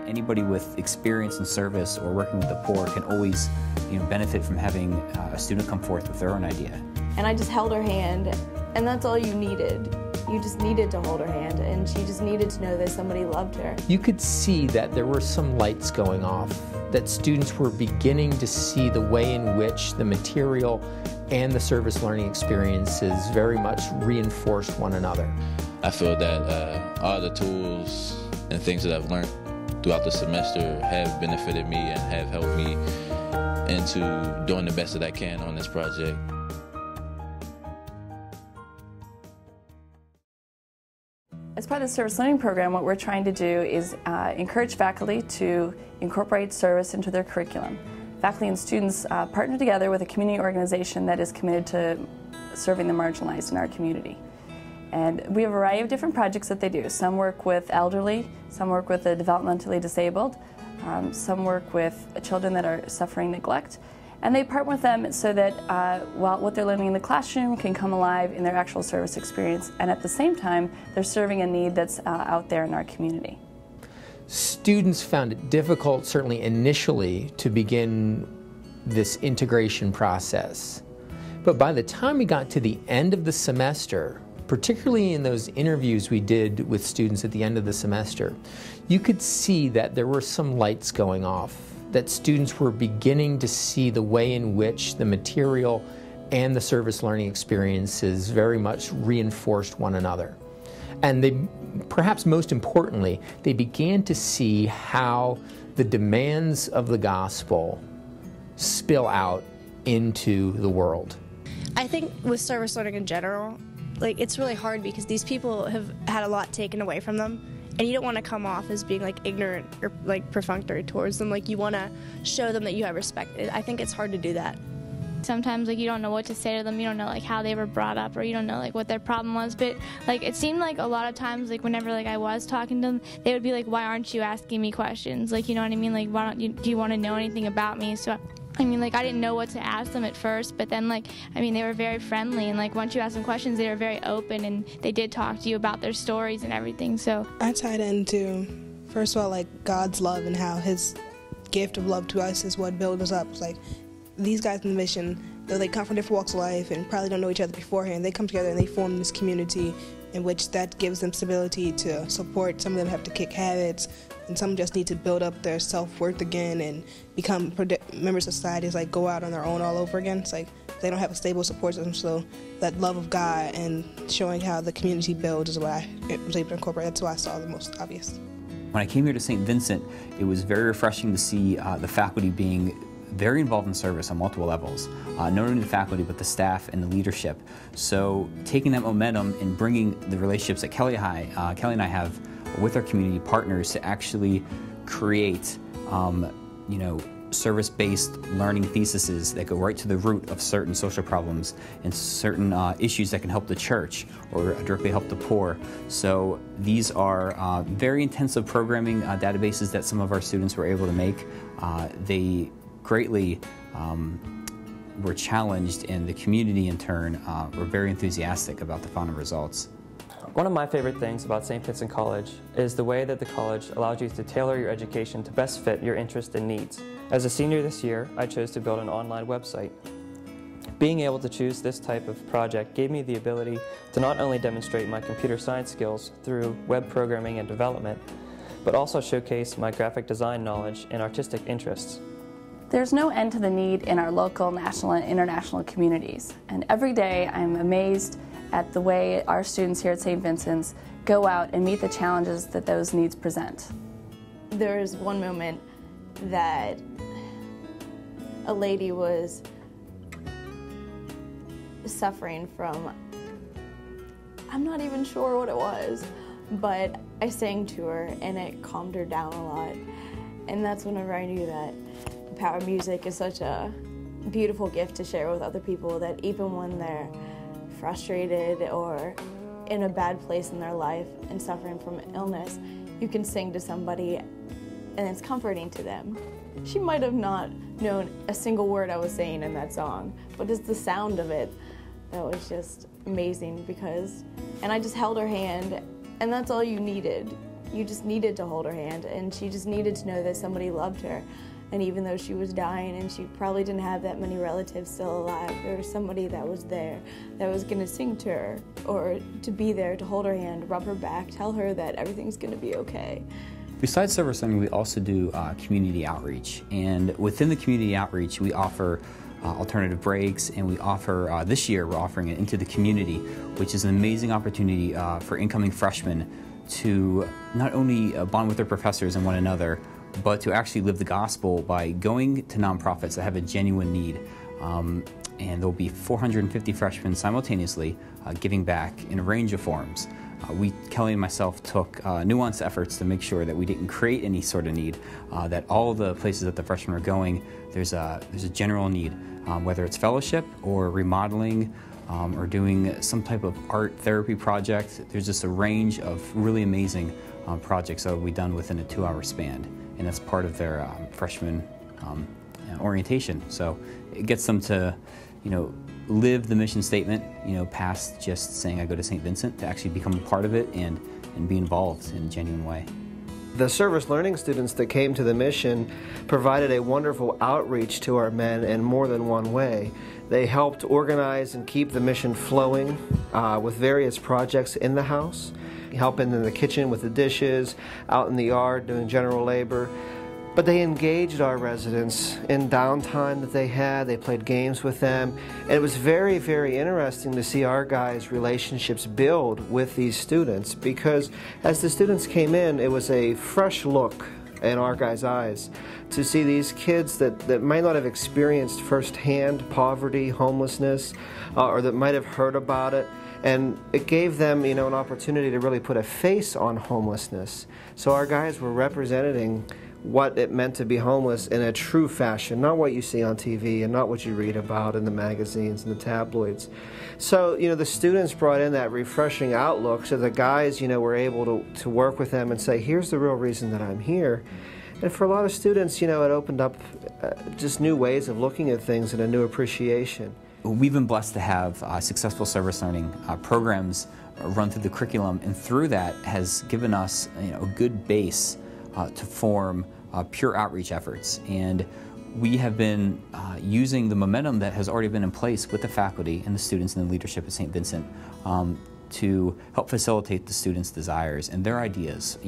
Anybody with experience in service or working with the poor can always, benefit from having a student come forth with their own idea. And I just held her hand, and that's all you needed. You just needed to hold her hand, and she just needed to know that somebody loved her. You could see that there were some lights going off, that students were beginning to see the way in which the material and the service learning experiences very much reinforced one another. I feel that all the tools and things that I've learned throughout the semester have benefited me and have helped me into doing the best that I can on this project. As part of the service learning program, what we're trying to do is encourage faculty to incorporate service into their curriculum. Faculty and students partner together with a community organization that is committed to serving the marginalized in our community. And we have a variety of different projects that they do. Some work with elderly, some work with the developmentally disabled, some work with children that are suffering neglect. And they partner with them so that while what they're learning in the classroom can come alive in their actual service experience, and at the same time, they're serving a need that's out there in our community. Students found it difficult, certainly initially, to begin this integration process. But by the time we got to the end of the semester, particularly in those interviews we did with students at the end of the semester, you could see that there were some lights going off, that students were beginning to see the way in which the material and the service learning experiences very much reinforced one another. And they, perhaps most importantly, they began to see how the demands of the gospel spill out into the world. I think with service learning in general, it's really hard because these people have had a lot taken away from them, and you don't want to come off as being ignorant or perfunctory towards them. You want to show them that you have respect. I think it's hard to do that. Sometimes you don't know what to say to them, you don't know how they were brought up, or you don't know what their problem was, but it seemed a lot of times whenever I was talking to them, they would be why aren't you asking me questions, you know what I mean, why don't you, do you want to know anything about me? So I didn't know what to ask them at first, but then they were very friendly, and once you asked them questions, they were very open, and they did talk to you about their stories and everything. So I tied into, first of all, God's love and how His gift of love to us is what builds us up. It's these guys in the mission, though they come from different walks of life and probably don't know each other beforehand, they come together and they form this community in which that gives them stability to support. Some of them have to kick habits, and some just need to build up their self-worth again and become members of society. It's go out on their own all over again. It's they don't have a stable support system, so that love of God and showing how the community builds is what I was able to incorporate. That's what I saw the most obvious. When I came here to Saint Vincent, it was very refreshing to see the faculty being very involved in service on multiple levels, not only the faculty but the staff and the leadership. So taking that momentum and bringing the relationships that Kelly and I have with our community partners to actually create service-based learning theses that go right to the root of certain social problems and certain issues that can help the church or directly help the poor. So these are very intensive programming databases that some of our students were able to make. They greatly were challenged, and the community in turn were very enthusiastic about the final results. One of my favorite things about Saint Vincent College is the way that the college allows you to tailor your education to best fit your interests and needs. As a senior this year, I chose to build an online website. Being able to choose this type of project gave me the ability to not only demonstrate my computer science skills through web programming and development, but also showcase my graphic design knowledge and artistic interests. There's no end to the need in our local, national, and international communities. And every day I'm amazed at the way our students here at St. Vincent's go out and meet the challenges that those needs present. There was one moment that a lady was suffering from, I'm not even sure what it was, but I sang to her and it calmed her down a lot. And that's whenever I knew that the power of music is such a beautiful gift to share with other people, that even when they're frustrated or in a bad place in their life and suffering from illness, you can sing to somebody and it's comforting to them. She might have not known a single word I was saying in that song, but just the sound of it, that was just amazing and I just held her hand, and that's all you needed. you just needed to hold her hand, and she just needed to know that somebody loved her. And even though she was dying and she probably didn't have that many relatives still alive, there was somebody that was there, that was going to sing to her, or to be there to hold her hand, rub her back, tell her that everything's going to be okay. Besides service learning, we also do community outreach. And within the community outreach, we offer alternative breaks, and we offer, this year, we're offering it Into the Community, which is an amazing opportunity for incoming freshmen to not only bond with their professors and one another, but to actually live the gospel by going to nonprofits that have a genuine need. And there'll be 450 freshmen simultaneously giving back in a range of forms. Kelly and myself took nuanced efforts to make sure that we didn't create any sort of need, that all of the places that the freshmen are going, there's a general need, whether it's fellowship or remodeling, or doing some type of art therapy project. There's just a range of really amazing projects that will be done within a 2-hour span. And that's part of their freshman orientation. So it gets them to, live the mission statement, past just saying I go to Saint Vincent, to actually become a part of it and be involved in a genuine way. The service learning students that came to the mission provided a wonderful outreach to our men in more than one way. They helped organize and keep the mission flowing with various projects in the house, helping in the kitchen with the dishes, out in the yard doing general labor. But they engaged our residents in downtime that they had. They played games with them. And it was very, very interesting to see our guys' relationships build with these students, because as the students came in, it was a fresh look in our guys' eyes to see these kids that might not have experienced firsthand poverty, homelessness, or that might have heard about it. And it gave them, an opportunity to really put a face on homelessness. So our guys were representing what it meant to be homeless in a true fashion, not what you see on TV and not what you read about in the magazines and the tabloids. So, the students brought in that refreshing outlook, so the guys, were able to work with them and say, here's the real reason that I'm here. And for a lot of students, it opened up just new ways of looking at things and a new appreciation. We've been blessed to have successful service learning programs run through the curriculum, and through that has given us a good base to form pure outreach efforts. And we have been using the momentum that has already been in place with the faculty and the students and the leadership at Saint Vincent to help facilitate the students' desires and their ideas.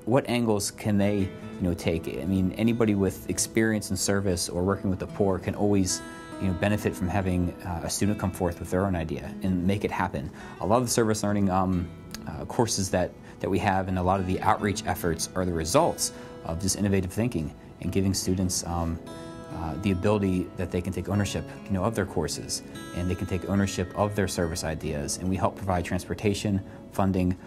What angles can they take? I mean, anybody with experience in service or working with the poor can always benefit from having a student come forth with their own idea and make it happen. A lot of the service learning courses that we have, and a lot of the outreach efforts, are the results of this innovative thinking and giving students the ability that they can take ownership of their courses, and they can take ownership of their service ideas. And we help provide transportation, funding,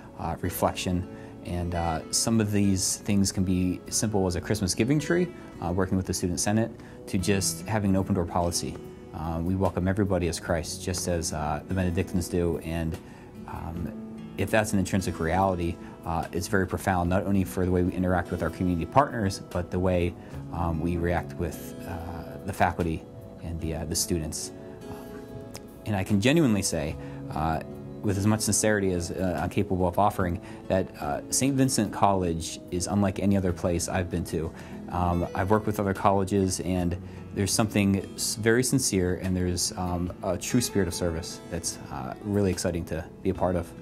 reflection, and some of these things can be as simple as a Christmas giving tree, working with the Student Senate, to just having an open door policy. We welcome everybody as Christ, just as the Benedictines do, and if that's an intrinsic reality, it's very profound, not only for the way we interact with our community partners, but the way we react with the faculty and the students. And I can genuinely say, with as much sincerity as I'm capable of offering, that Saint Vincent College is unlike any other place I've been to. I've worked with other colleges, and there's something very sincere, and there's a true spirit of service that's really exciting to be a part of.